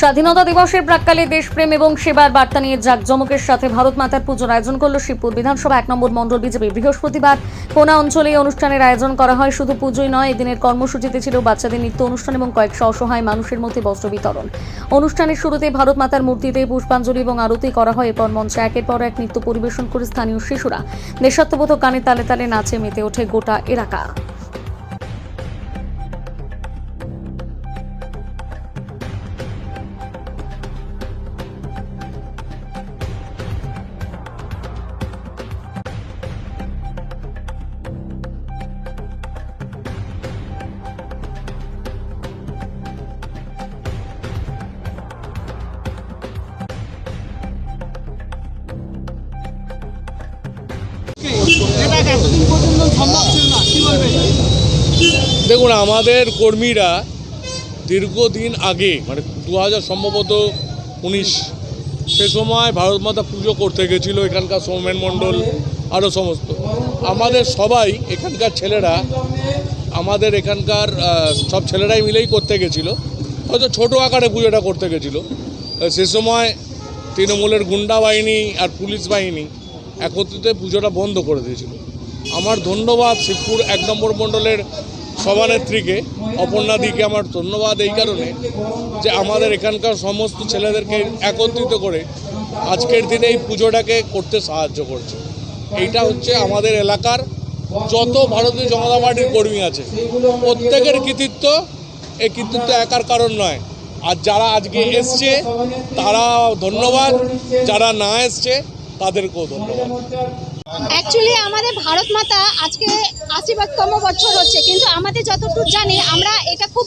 স্বাধীনতা দিবসের প্রাক্কালে দেশপ্রেম এবং সেবার বার্তা নিয়ে জাঁকজমকের সাথে ভারত মাতার পুজোর আয়োজন করল শিবপুর বিধানসভা 1 নম্বর মণ্ডল বিজেপি। বৃহস্পতিবার কোনা অঞ্চলে এই অনুষ্ঠানের আয়োজন করা হয়। শুধু পুজোই নয়, এদিনের কর্মসূচিতে ছিল বাচ্চাদের নৃত্য অনুষ্ঠান এবং কয়েকশো অসহায় মানুষের মধ্যে বস্ত্র বিতরণ। অনুষ্ঠানের শুরুতে ভারত মাতার মূর্তিতে পুষ্পাঞ্জলি এবং আরতি করা হয়। এরপর মঞ্চে একের পর এক নৃত্য পরিবেশন করে স্থানীয় শিশুরা দেশাত্মবোধক গানের তালে তালে নাচে মেতে ওঠে গোটা এলাকা। দেখুন, আমাদের কর্মীরা দীর্ঘদিন আগে মানে 2000 সম্ভবত 19 সে সময় ভারত মাতা পুজো করতে গেছিলো। এখানকার সৌমেন মণ্ডল আরও সমস্ত আমাদের সবাই এখানকার ছেলেরা, আমাদের এখানকার সব ছেলেরাই মিলেই করতে গেছিলো। হয়তো ছোটো আকারে পুজোটা করতে গেছিলো। সে সময় তৃণমূলের গুন্ডা বাহিনী আর পুলিশ বাহিনী একত্রিত পুজোটা বন্ধ করে দিয়েছিল। আমার ধন্যবাদ শিবপুর 1 নম্বর মণ্ডলের সভানেত্রীকে, অপর্ণাদিকে আমার ধন্যবাদ এই কারণে যে আমাদের এখানকার সমস্ত ছেলেদেরকে একত্রিত করে আজকের দিনে এই পুজোটাকে করতে সাহায্য করছে। এইটা হচ্ছে আমাদের এলাকার যত ভারতীয় জনতা পার্টির কর্মী আছে প্রত্যেকের কৃতিত্ব। এই কৃতিত্ব একার কারণ নয়। আর যারা আজকে এসছে তারা ধন্যবাদ, যারা না এসছে তাদেরকেও ধন্যবাদ। অ্যাকচুয়ালি আমাদের ভারত মাতা আজকে 80তম বছর হচ্ছে, কিন্তু আমাদের যতটুকু জানি আমরা এটা খুব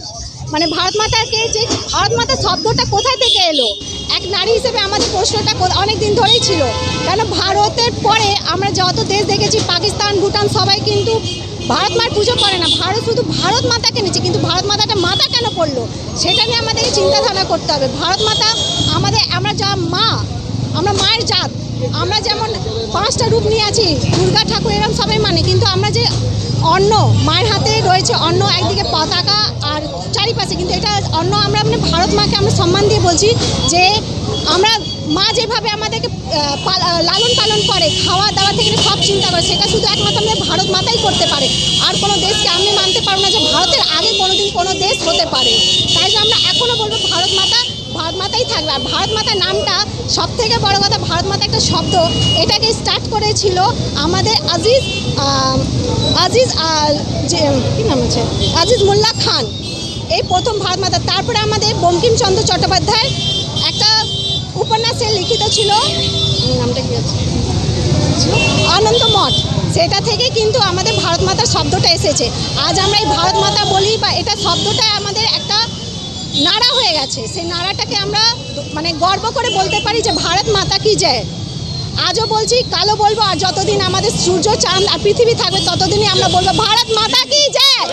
ভারত মাতাকে, যে ভারত মাতা শব্দটা কোথায় থেকে এলো, এক নারী হিসেবে আমাদের প্রশ্নটা অনেক দিন ধরেই ছিল। কারণ ভারতের পরে আমরা যত দেশ দেখেছি, পাকিস্তান, ভুটান, সবাই কিন্তু ভারত মার পুজো করে না। ভারত শুধু ভারত মাতাকে নিচ্ছে, কিন্তু ভারত মাতাটা মাতা কেন পড়লো সেটা নিয়ে আমাদেরকে চিন্তাধারণা করতে হবে। ভারত মাতা আমাদের, আমরা যা মা, আমরা মায়ের জাত। আমরা যেমন 5টা রূপ নিয়ে আছি, দুর্গা ঠাকুর এরকম সবাই মানে, কিন্তু আমরা যে অন্ন, মায়ের হাতে রয়েছে অন্ন, একদিকে পতাকা আর চারিপাশে, কিন্তু এটা অন্ন আমরা ভারত মাকে আমরা সম্মান দিয়ে বলছি যে আমরা মা যেভাবে আমাদেরকে লালন পালন করে, খাওয়া দাওয়া থেকে সব চিন্তা করে, সেটা শুধু একমাত্র আমাদের ভারত মাতাই করতে পারে। আর কোনো দেশকে আমি মানতে পারবো না যে ভারতের আগে কোনোদিন কোনো দেশ হতে পারে। তাই আমরা এখনও বলবো ভারত মাতাই থাকবে। আর ভারত মাতার নামটা সব থেকে বড় কথা, ভারত মাতা একটা শব্দ, এটাকে স্টার্ট করেছিল আমাদের আজিজ মোল্লা খান, এই প্রথম ভারত মাতা। তারপরে আমাদের বঙ্কিমচন্দ্র চট্টোপাধ্যায় একটা উপন্যাসে লিখিত ছিল, নামটা কি আছে, আনন্দ মঠ, সেটা থেকে কিন্তু আমাদের ভারত মাতার শব্দটা এসেছে। আজ আমরা এই ভারত মাতা বলি, বা এটা শব্দটা আমাদের একটা নাড়া হয়ে গেছে। সেই নাড়াটাকে আমরা গর্ব করে বলতে পারি যে ভারত মাতা কি জয়। আজও বলছি, কালও বলবো, আর যতদিন আমাদের সূর্য, চাঁদ আর পৃথিবী থাকবে ততদিনই আমরা বলবো ভারত মাতা কি জয়।